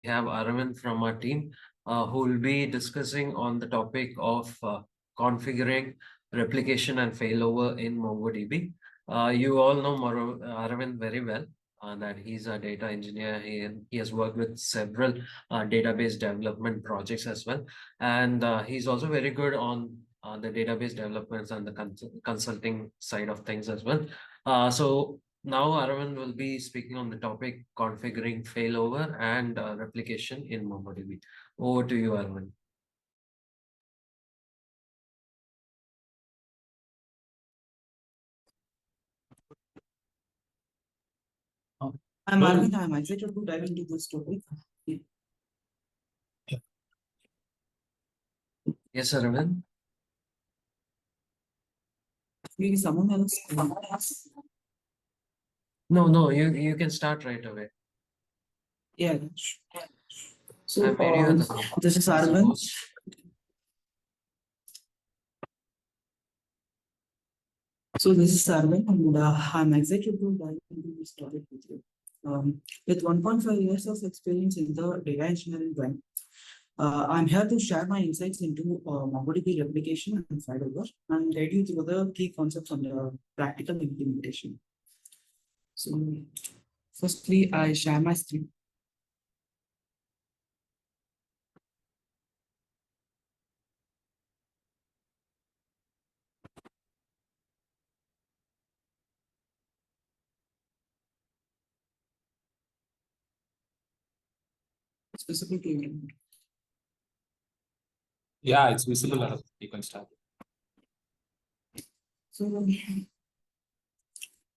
We have Aravind from our team who will be discussing on the topic of configuring replication and failover in MongoDB. You all know Aravind very well, that he's a data engineer. He has worked with several database development projects as well. And he's also very good on the database developments and the consulting side of things as well. So now Aravind will be speaking on the topic configuring failover and replication in MongoDB. Over to you, Aravind. I'm Arvind. I'm excited to dive into this topic. Yes, Aravind. Maybe someone else. No, you can start right away. Yeah. So I made you this is Arvind. So this is Arvind, and I'm excited to dive into this topic with you. With 1.5 years of experience in the data engineering line, I'm here to share my insights into MongoDB replication and failover, and guide you through the key concepts and the practical implementation. So, firstly, I share my screen. Specifically, yeah, it's visible. You can start. So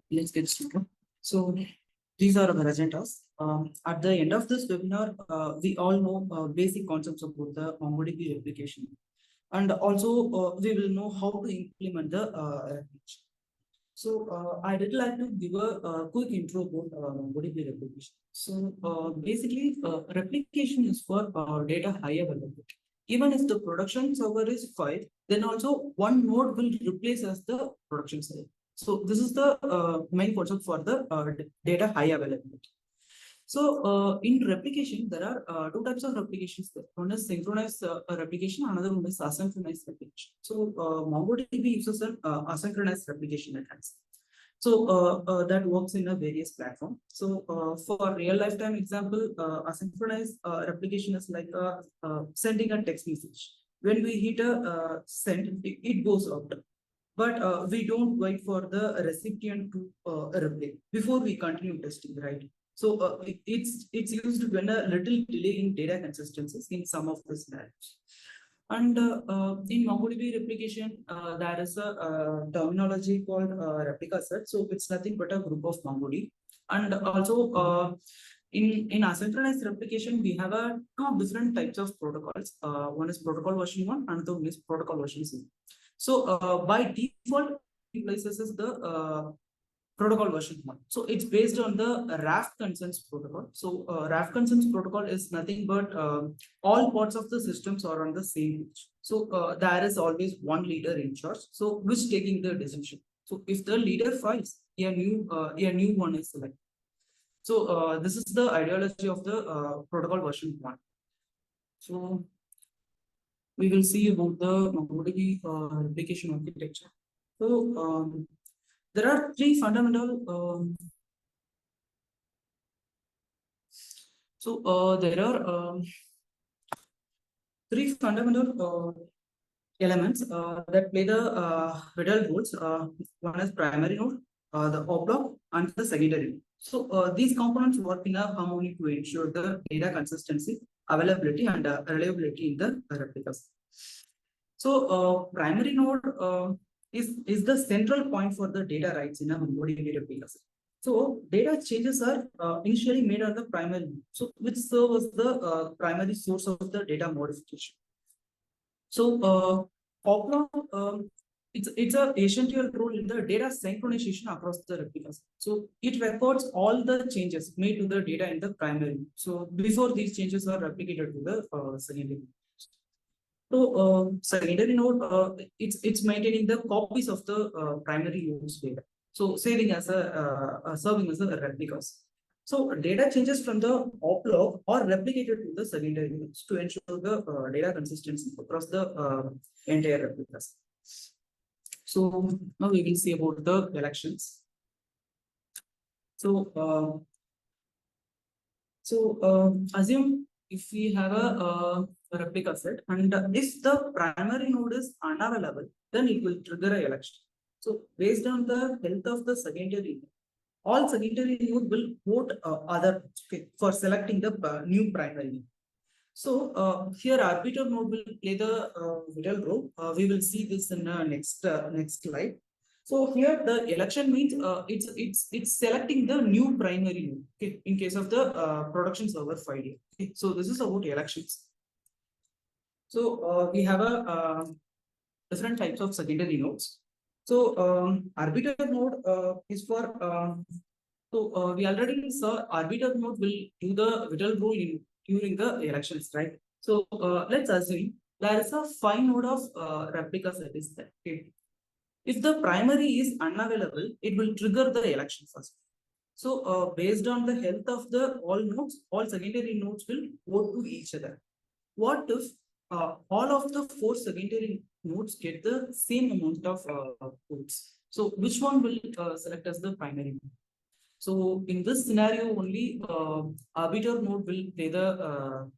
let's get started. So these are our agendas. At the end of this webinar, we all know basic concepts about the MongoDB replication, and also we will know how to implement the replication. So I did like to give a quick intro about MongoDB replication. So basically, replication is for data high availability. Even if the production server is 5, then also one node will replace as the production server. So this is the main concept for the data high availability. So in replication, there are two types of replications. One is synchronous replication, another one is asynchronous replication. So MongoDB uses an asynchronous replication mechanism. So that works in a various platform. So for real lifetime example, asynchronous replication is like sending a text message. When we hit a send, it goes out. But we don't wait for the recipient to reply before we continue testing, right? So it's used when a little delay in data consistencies in some of the scenarios. And in MongoDB replication, there is a terminology called replica set. So it's nothing but a group of MongoDB. And also in asynchronous replication, we have two different types of protocols. One is protocol version 1, and the one is protocol version 2. So by default, it places the protocol version 1. So it's based on the RAF consensus protocol. So RAF consensus protocol is nothing but all parts of the systems are on the same page. So there is always one leader in charge. So which taking the decision. So if the leader files, a new one is selected. So this is the ideology of the protocol version 1. So we will see about the MongoDB replication architecture. So there are three fundamental. There are three fundamental elements that play the vital roles. One is primary node, the O-block, and the secondary node. So these components work in a harmony to ensure the data consistency, availability, and reliability in the replicas. So primary node is the central point for the data writes in a MongoDB replicas. So data changes are initially made on the primary node, so which serve as the primary source of the data modification. So O-block it's a essential role in the data synchronization across the replicas. So it records all the changes made to the data in the primary. So before these changes are replicated to the secondary. So secondary node, it's maintaining the copies of the primary node's data. So serving as a replicas. So data changes from the oplog or replicated to the secondary nodes to ensure the data consistency across the entire replicas. So now we will see about the elections. So assume if we have a replica set and if the primary node is unavailable, then it will trigger a election. So based on the health of the secondary, all secondary node will vote for selecting the new primary node. So here arbiter node will play the vital role. We will see this in next slide. So here the election means it's selecting the new primary node. Okay, in case of the production server file. Okay, so this is about elections. So we have a different types of secondary nodes. So arbiter node is for we already saw arbiter node will do the vital role during the elections, right? So let's assume there is a 5 node of replica set is there. Okay. If the primary is unavailable, it will trigger the election first. So based on the health of the all nodes, all secondary nodes will vote to each other. What if all of the 4 secondary nodes get the same amount of votes? So which one will select as the primary node? So in this scenario only arbiter node will play the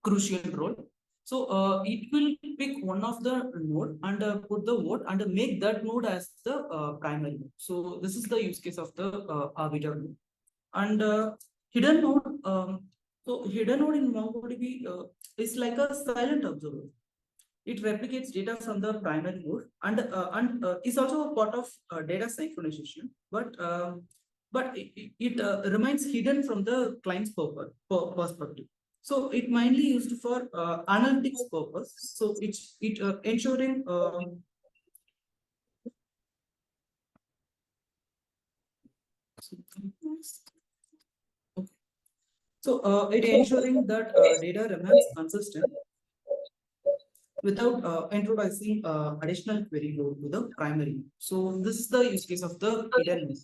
crucial role. So it will pick one of the node and put the vote and make that node as the primary node. So this is the use case of the arbiter node. And hidden node, so hidden node in MongoDB is like a silent observer. It replicates data from the primary node and is also a part of data synchronization, but it remains hidden from the client's perspective. So it mainly used for analytics purpose. So it ensuring it ensuring that data remains consistent without introducing additional query load to the primary. So this is the use case of the hidden node.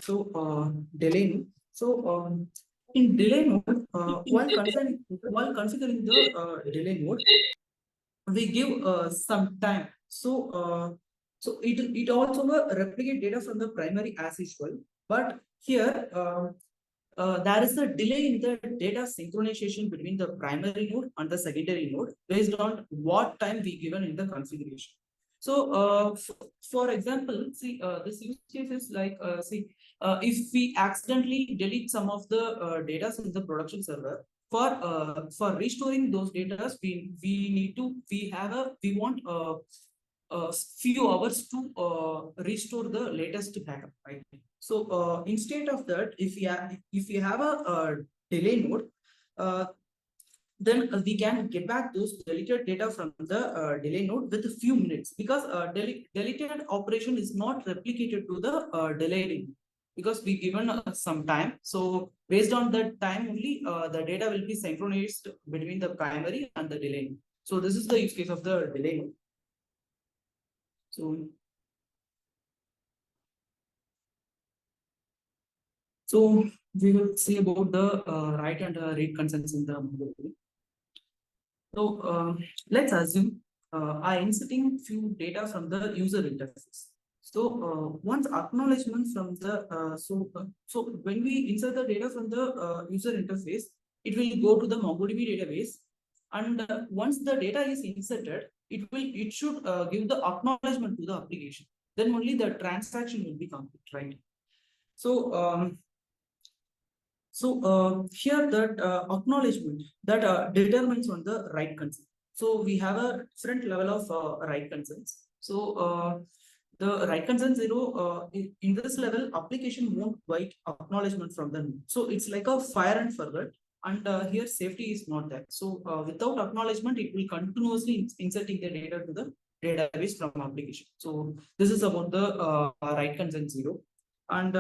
So delay node. So in delay node, while configuring the delay node, we give some time. So it also replicate data from the primary as usual, but here there is a delay in the data synchronization between the primary node and the secondary node based on what time we given in the configuration. So for example, see this use case is like if we accidentally delete some of the data in the production server, for restoring those data, we want a few hours to restore the latest backup, right? So instead of that, if we have a delay node, then we can get back those deleted data from the delay node with a few minutes, because deleted operation is not replicated to the delayed node, because we given some time. So based on that time only, the data will be synchronized between the primary and the delay node. So this is the use case of the delay node. So we will see about the write and read concerns in the MongoDB. So let's assume I inserting few data from the user interface. So once acknowledgement from the so when we insert the data from the user interface, it will go to the MongoDB database, and once the data is inserted, it should give the acknowledgement to the application. Then only the transaction will be complete, right? So here that acknowledgement that determines on the write consent. So we have a different level of write consents. So the write consent 0 in this level, application won't write acknowledgement from the node. So it's like a fire and forget, and here safety is not there. So without acknowledgement, it will continuously inserting the data to the database from application. So this is about the write consent 0. And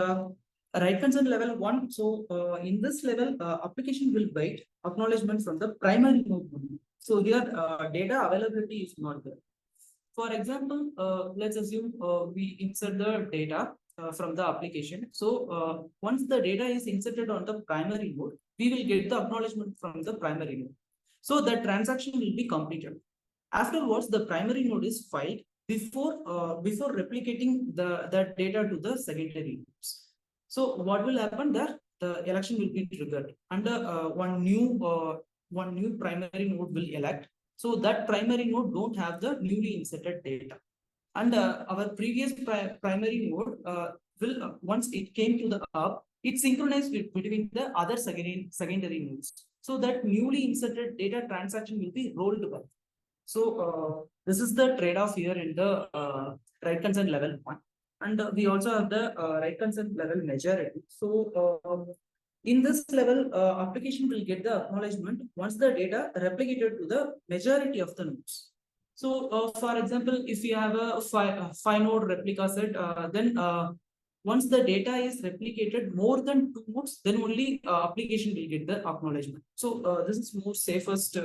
write consent level 1. So in this level, application will write acknowledgement from the primary node only. So here data availability is not there. For example, let's assume we insert the data from the application. So once the data is inserted on the primary node, we will get the acknowledgement from the primary node. So the transaction will be completed. Afterwards, the primary node is filed before replicating that data to the secondary nodes. So what will happen there? The election will be triggered, and one new primary node will elect. So that primary node don't have the newly inserted data. And our previous primary node will once it came to the hub, it synchronized between the other secondary nodes. So that newly inserted data transaction will be rolled back. So this is the trade-off here in the right consent level 1. And we also have the right consent level majority. So in this level, application will get the acknowledgement once the data replicated to the majority of the nodes. So for example, if you have a five node replica set, then once the data is replicated more than 2 nodes, then only application will get the acknowledgement. So this is more safest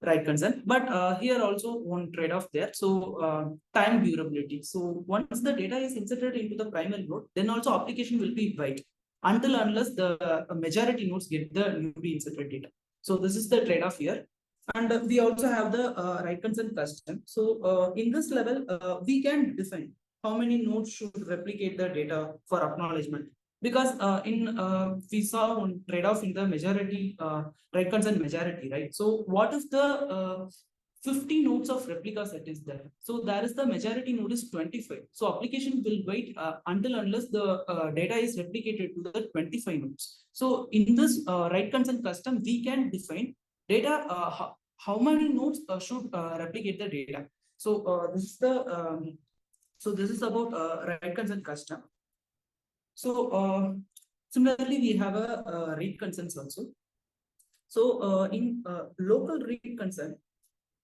right consent, but here also one trade-off there. So time durability. So once the data is inserted into the primary node, then also application will be wait unless the majority nodes get the newly inserted data. So this is the trade-off here. And we also have the right consent custom. So in this level, we can define how many nodes should replicate the data for acknowledgement. Because we saw one trade-off in the majority right consent majority, right? So what if the 50 nodes of replica set is there? So there is the majority node is 25. So application will wait unless the data is replicated to the 25 nodes. So in this right consent custom, we can define data how many nodes should replicate the data. So this is about right consent custom. So similarly, we have a read consent also. So in local read consent,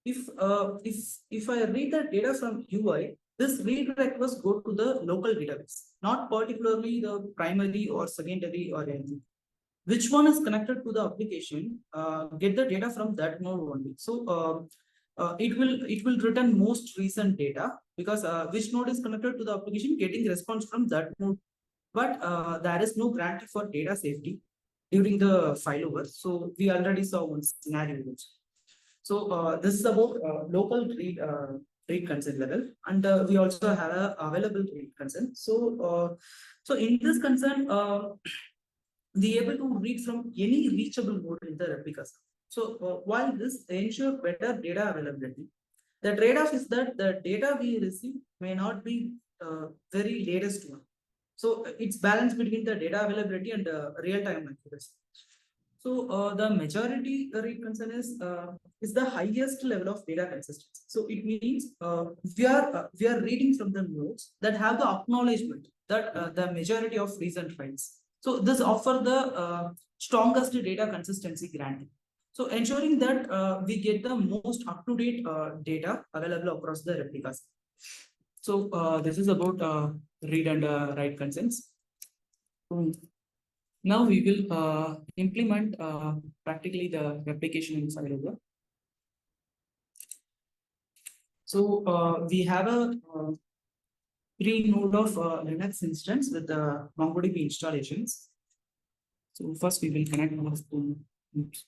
if I read the data from UI, this read request go to the local database, not particularly the primary or secondary or anything. Which one is connected to the application? Get the data from that node only. So it will return most recent data, because which node is connected to the application, getting response from that node. But there is no guarantee for data safety during the failover. So we already saw one scenario. So this is about local read consent level, and we also have a available read consent. So in this consent, we able to read from any reachable node in the replicas. So while this ensure better data availability, the trade-off is that the data we receive may not be very latest one. So it's balance between the data availability and real-time accuracy. So the majority read consent is the highest level of data consistency. So it means we are reading from the nodes that have the acknowledgement that the majority of recent files. So this offer the strongest data consistency granting. So ensuring that we get the most up-to-date data available across the replicas. So this is about read and write consents. Now we will implement practically the replication in failover. So we have a pre-node of Linux instance with the MongoDB installations. So first we will connect one of the nodes.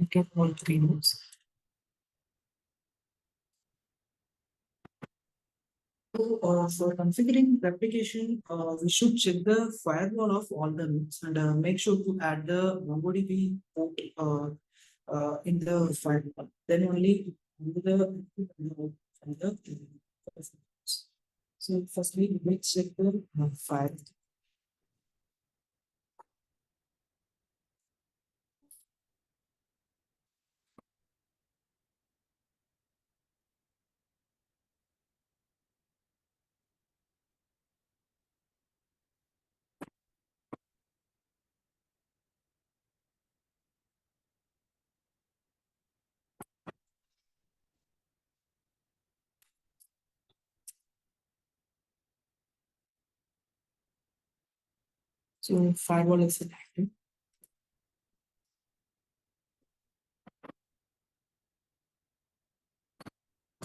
Get all three nodes. So, for configuring replication, we should check the firewall of all the nodes and make sure to add the MongoDB port in the firewall. Then only do the so firstly, we will check the file. So firewall is selected.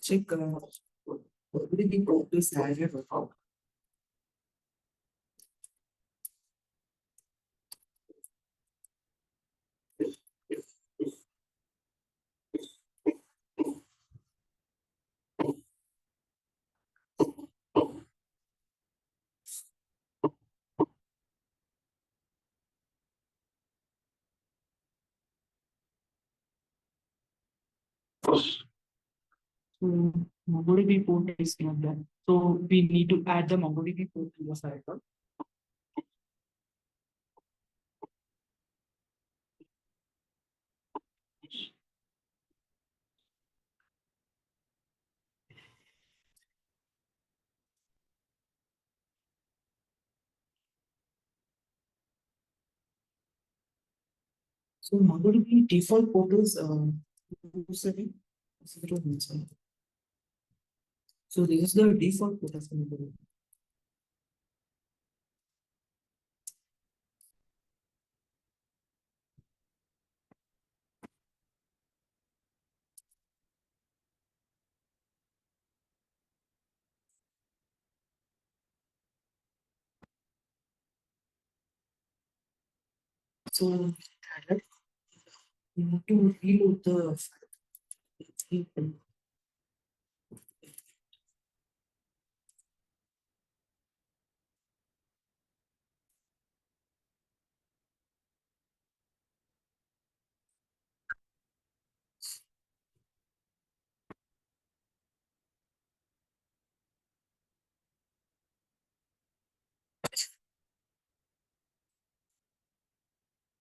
Check MongoDB port is added or not. So MongoDB port is not done. So we need to add the MongoDB port to the firewall. So MongoDB default port is 27017. So this is the default port of MongoDB. So you have to reload the file.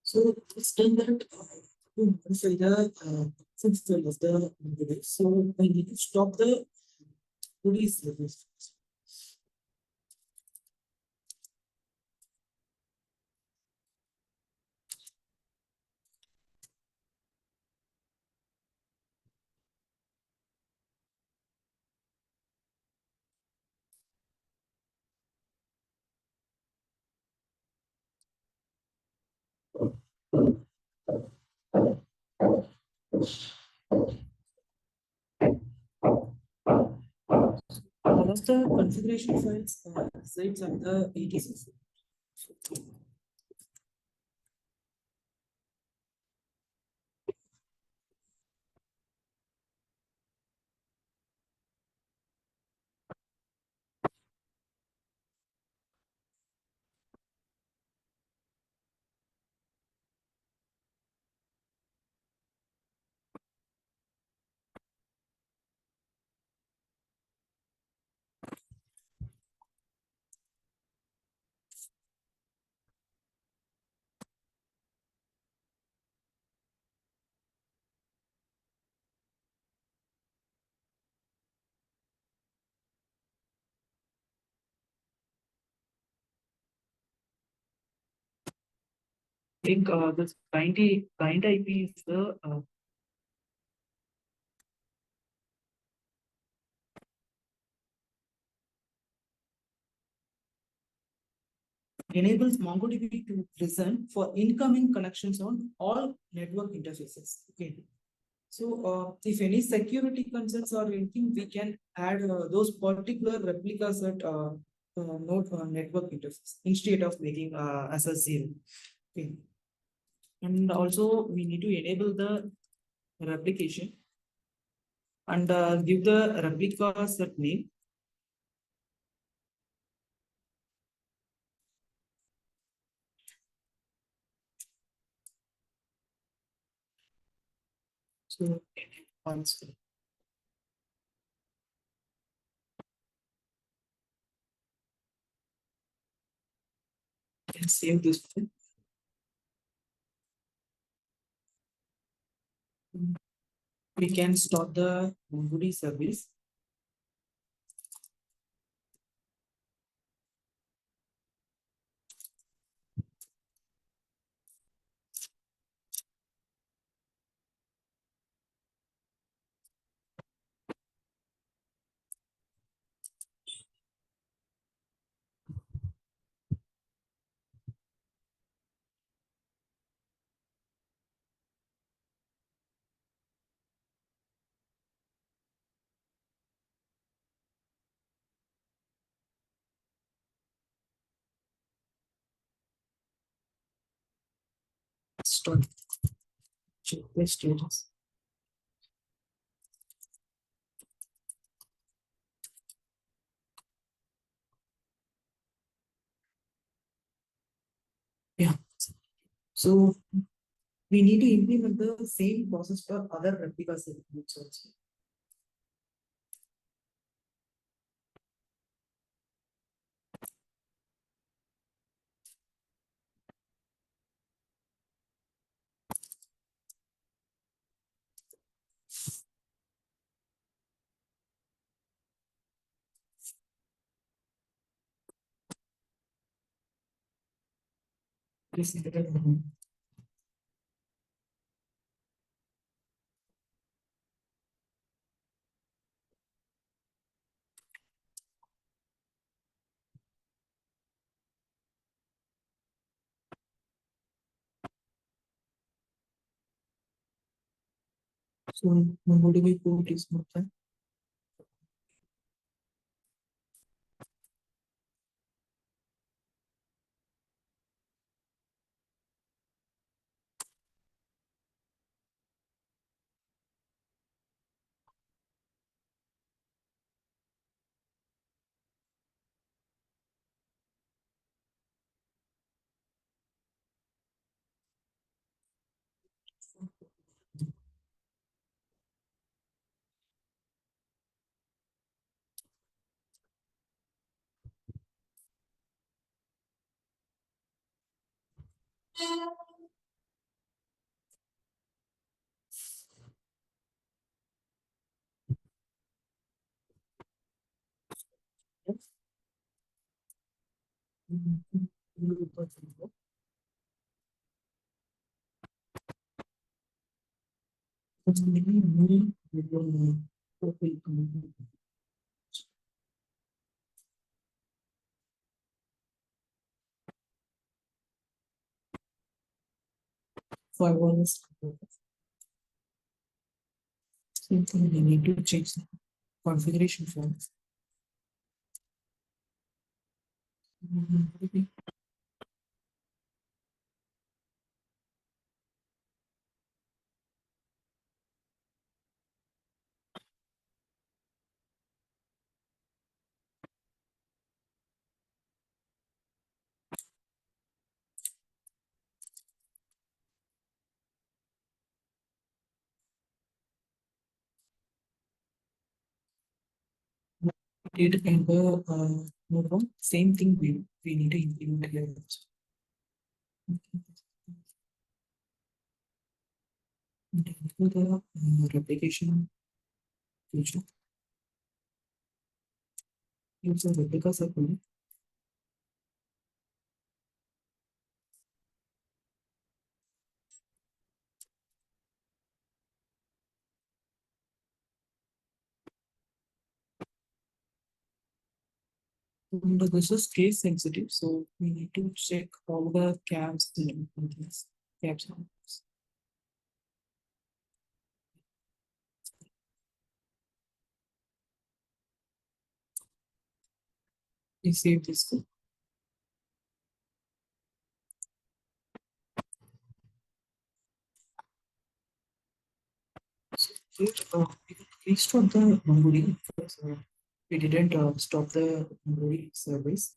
So it's done that to modify the system of the database. So I need to stop the release service. All of the configuration files resides on the etc. I think the client IP is the enables MongoDB to listen for incoming connections on all network interfaces. Okay. So if any security concerns or anything, we can add those particular replicas at node network interface instead of making as a zero. Okay. And also we need to enable the replication and give the replica set name. So once can save this file. We can start the MongoDB service. Start. Check the status. Yeah. So we need to implement the same process for other replica segments also. This is the so MongoDB port is not there. Firewall is same thing. We need to change the configuration form. Did and move on. Same thing we need to implement here also. For the replication feature. Use a replica circle. And this is case sensitive, so we need to check all the caps and things. Caps. We save this code. So we stop the MongoDB because we didn't stop the MongoDB service.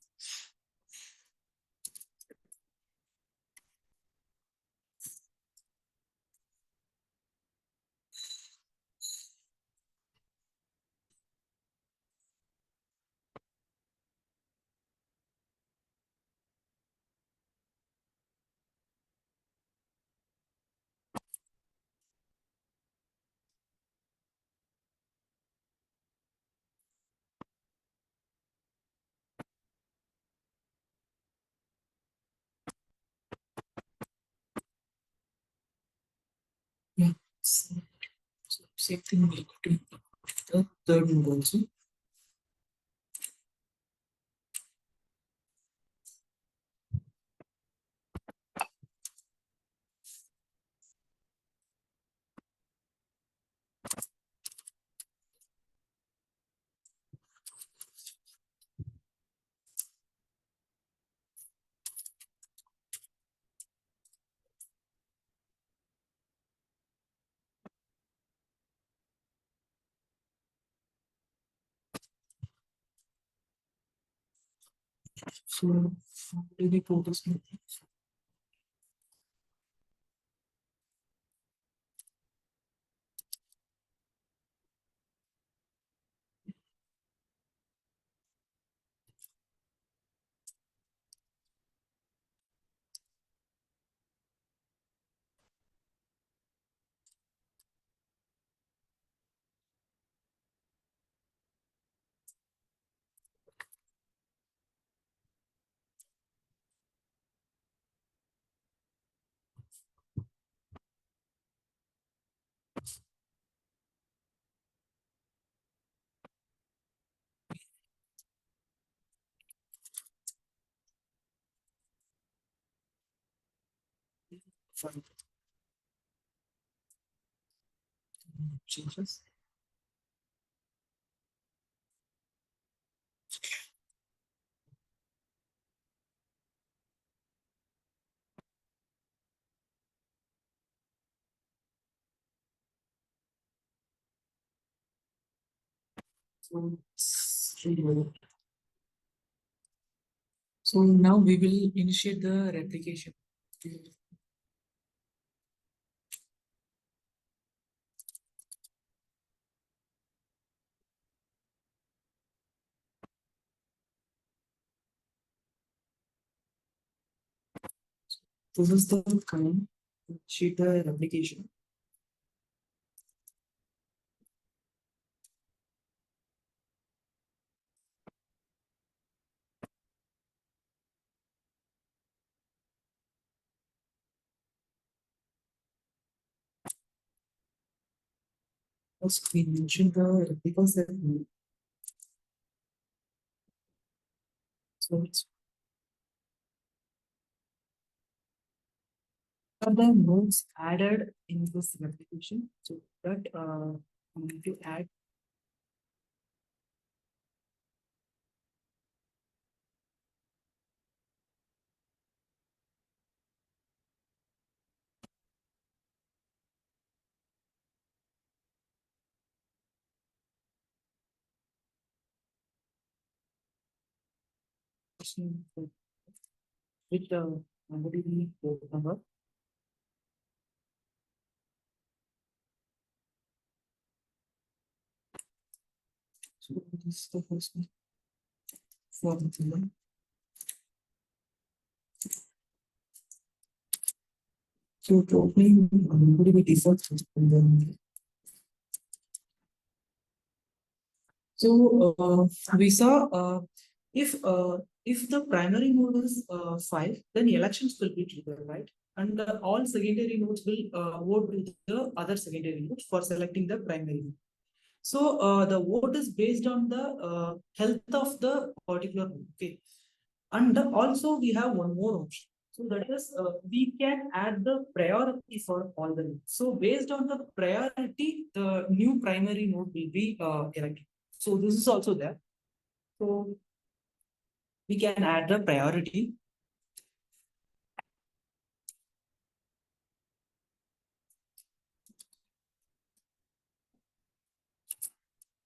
Yeah, so same thing we do the third one also. So MongoDB port is not. Fine. Changes. So so now we will initiate the replication. This is the command sheet the replication. First, we mentioned the replica set node. So it's are the nodes added in this replication. So that we need to add with the MongoDB port number. So this is the first one for the one. So opening MongoDB default and then so we saw if the primary node is 5, then elections will be triggered, right? And all secondary nodes will vote to the other secondary nodes for selecting the primary node. So the vote is based on the health of the particular node. Okay. And also we have one more option. So that is we can add the priority for all the nodes. So based on the priority, the new primary node will be elected. So this is also there. So we can add the priority.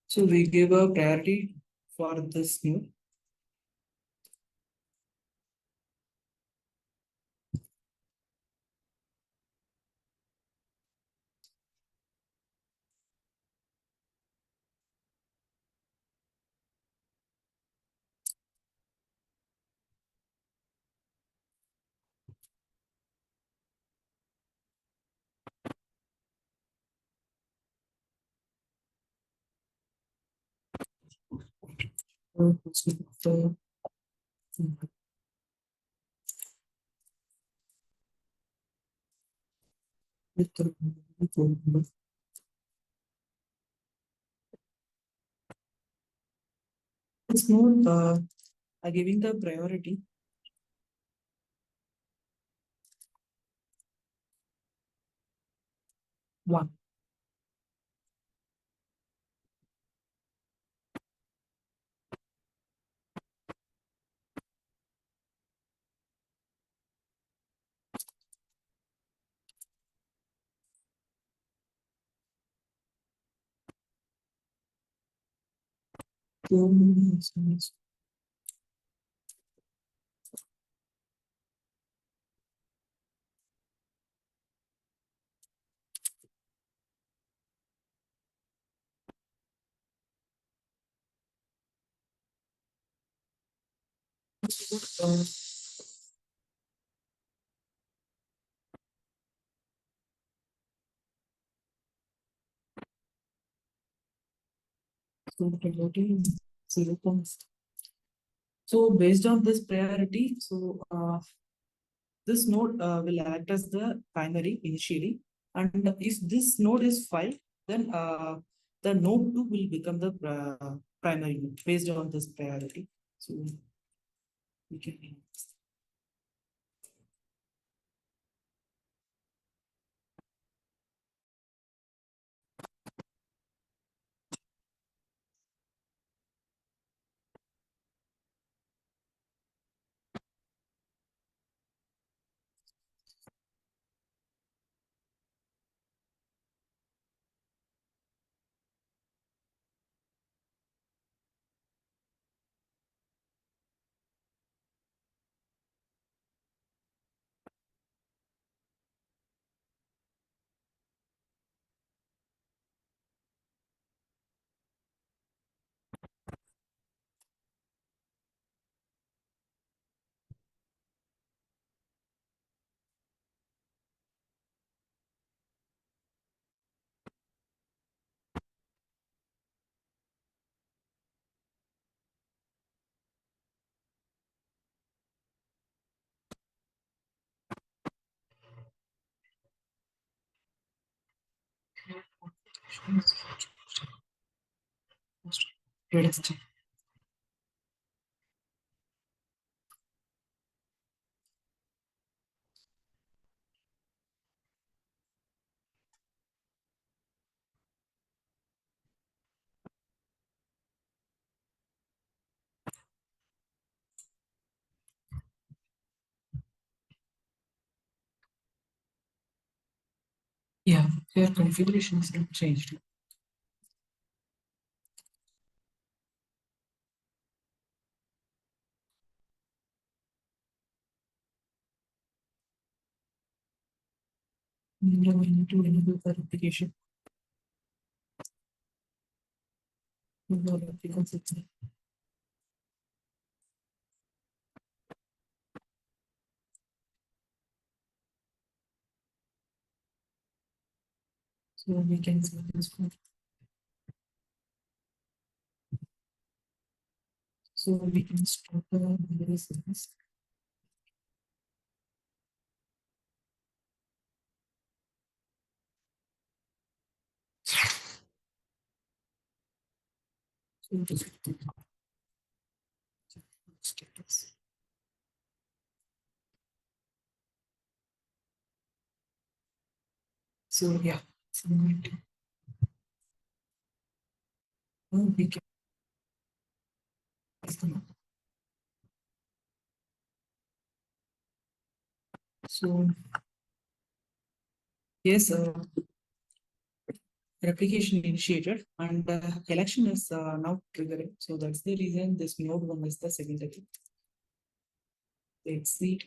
So we give a priority for this node. This node are giving the priority. One. So based on this priority, so this node will act as the primary initially, and if this node is filed, then the node 2 will become the primary node based on this priority. So we can. Redundancy. Yeah, their configuration is not changed. Now we need to enable the replication. So we can see this code. So we can start the various things. Status. So yeah, we can. So yes, replication initiated and election is now triggering. So that's the reason this node one is the secondary. Exit.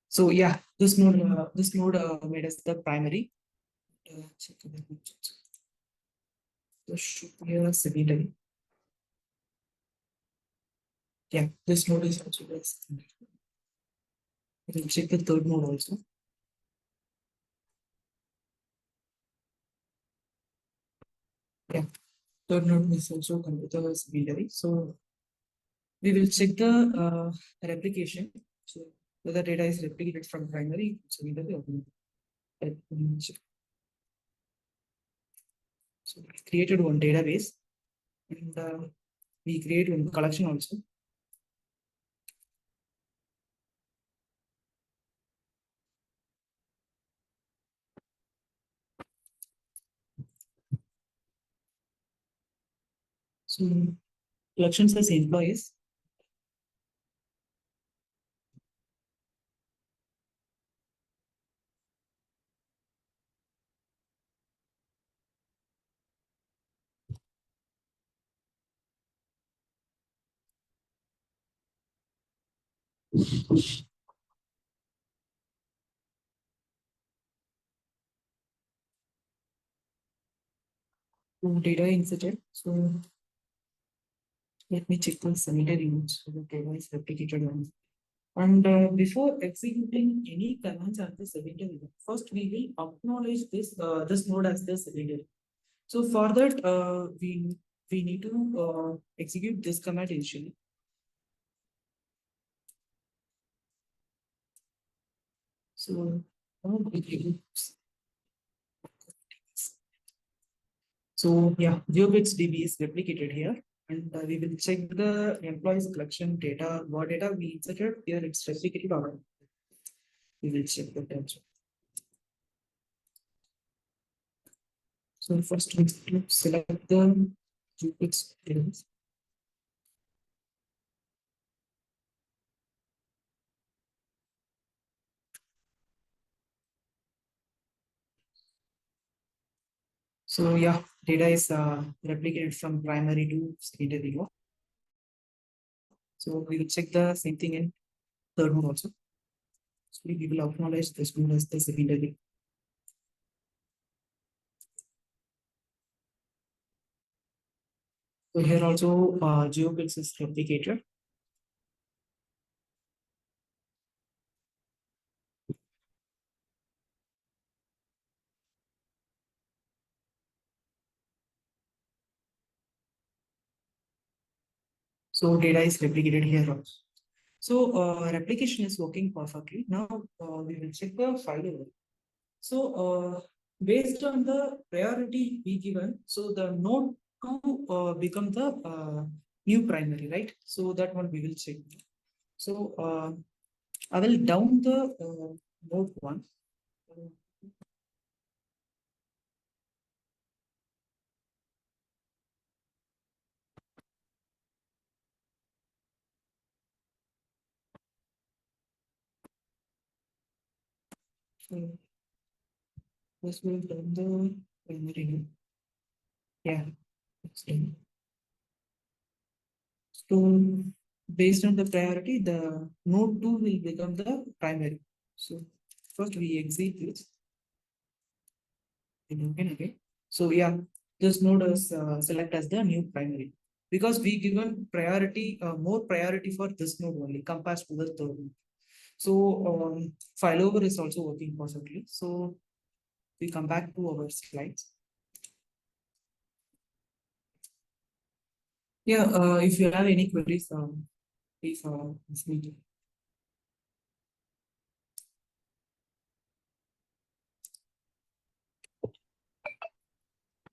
So yeah, this node made us the primary. This should be a secondary. Yeah, this node is also a secondary. We'll check the third node also. Yeah, third node is also computer secondary. So we will check the replication. So whether data is replicated from primary secondary or not. So we created one database and we create one collection also. So collection says employees. Data inserted. So let me check the secondary nodes. So the data is replicated on. And before executing any commands at the secondary, first we will acknowledge this node as the secondary. So for that, we need to execute this command initially. So so yeah, GeoBits DB is replicated here, and we will check the employees collection data. What data we inserted here, it's replicated or not. We will check the terms. So first we need to select the GeoBits database. So yeah, data is replicated from primary to secondary row. So we will check the same thing in third node also. So we will acknowledge this node as the secondary. So here also GeoBits is replicated. So data is replicated here also. So replication is working perfectly. Now we will check the file level. So based on the priority we given, so the node to become the new primary, right? So that one we will check. So I will down the node one. So this will down the primary node. Yeah. It's done. So based on the priority, the node 2 will become the primary. So first we exit this. Okay. So yeah, this node is select as the new primary because we given priority, more priority for this node only compared to the third node. So failover is also working perfectly. So we come back to our slides. Yeah, if you have any queries, please ask me.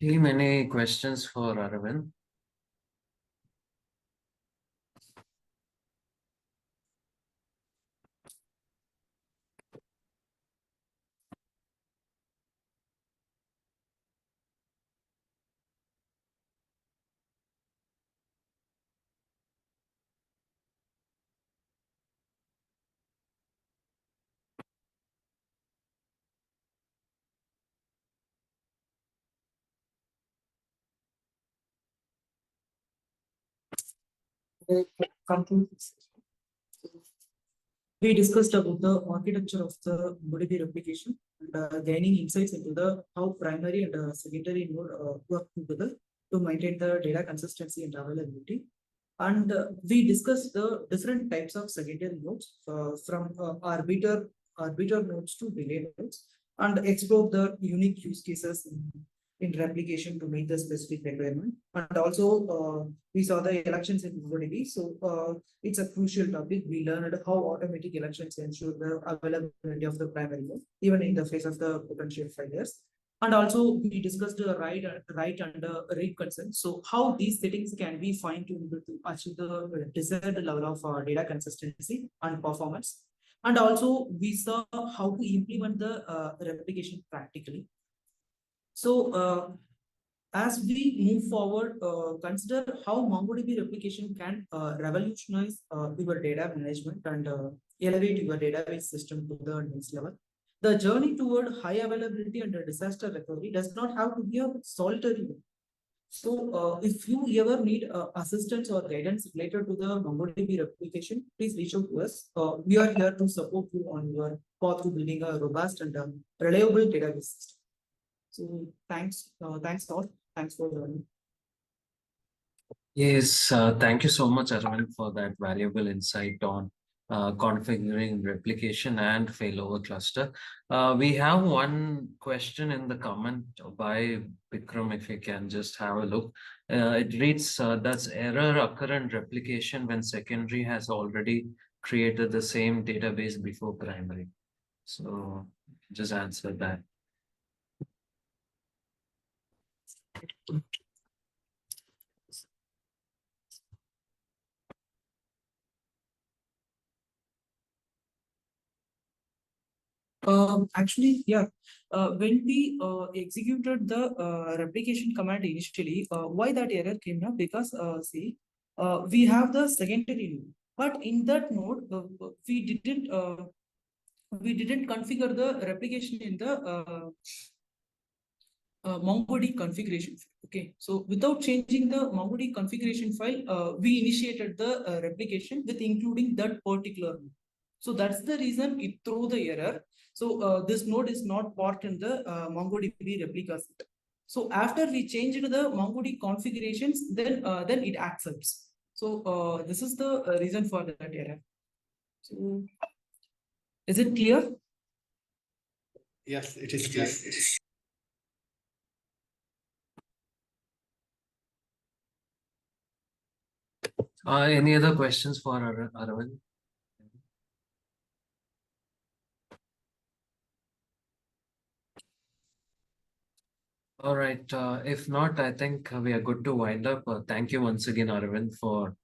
Team, any questions for Aravind? Conclude this session. We discussed about the architecture of the MongoDB replication and gaining insights into the how primary and secondary node work together to maintain the data consistency and availability. And we discussed the different types of secondary nodes from arbiter nodes to relay nodes, and explore the unique use cases in replication to meet the specific requirement. And also we saw the elections in MongoDB. So it's a crucial topic. We learned how automatic elections ensure the availability of the primary node, even in the face of the potential failures. And also we discussed the write and read consent. So how these settings can be fine-tuned to achieve the desired level of data consistency and performance. And also we saw how to implement the replication practically. So as we move forward, consider how MongoDB replication can revolutionize your data management and elevate your database system to the next level. The journey toward high availability and disaster recovery does not have to be a solitary one. So if you ever need assistance or guidance related to the MongoDB replication, please reach out to us. We are here to support you on your path to building a robust and reliable database system. So thanks all. Thanks for joining. Yes, thank you so much, Aravind, for that valuable insight on configuring replication and failover cluster. We have one question in the comment by Vikram, if you can just have a look. It reads, does error occur in replication when secondary has already created the same database before primary? So just answer that. Actually, yeah. When we executed the replication command initially, why that error came up? Because see, we have the secondary node, but in that node, we didn't configure the replication in the MongoDB configuration. Okay, so without changing the MongoDB configuration file, we initiated the replication with including that particular node. So that's the reason it threw the error. So this node is not part in the MongoDB replica set. So after we changed the MongoDB configurations, then it accepts. So this is the reason for that error. So is it clear? Yes, it is clear. Any other questions for Aravind? All right. If not, I think we are good to wind up. Thank you once again, Aravind, for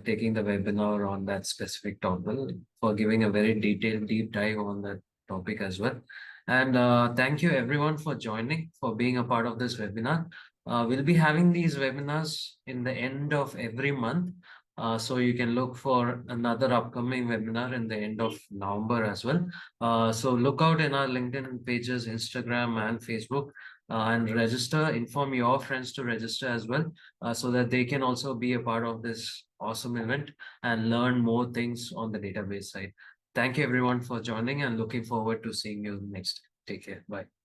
taking the webinar on that specific topic, for giving a very detailed deep dive on that topic as well. And thank you everyone for joining, for being a part of this webinar. We'll be having these webinars in the end of every month. So you can look for another upcoming webinar in the end of November as well. So look out in our LinkedIn pages, Instagram and Facebook. And register, inform your friends to register as well, so that they can also be a part of this awesome event and learn more things on the database side. Thank you everyone for joining and looking forward to seeing you next. Take care. Bye.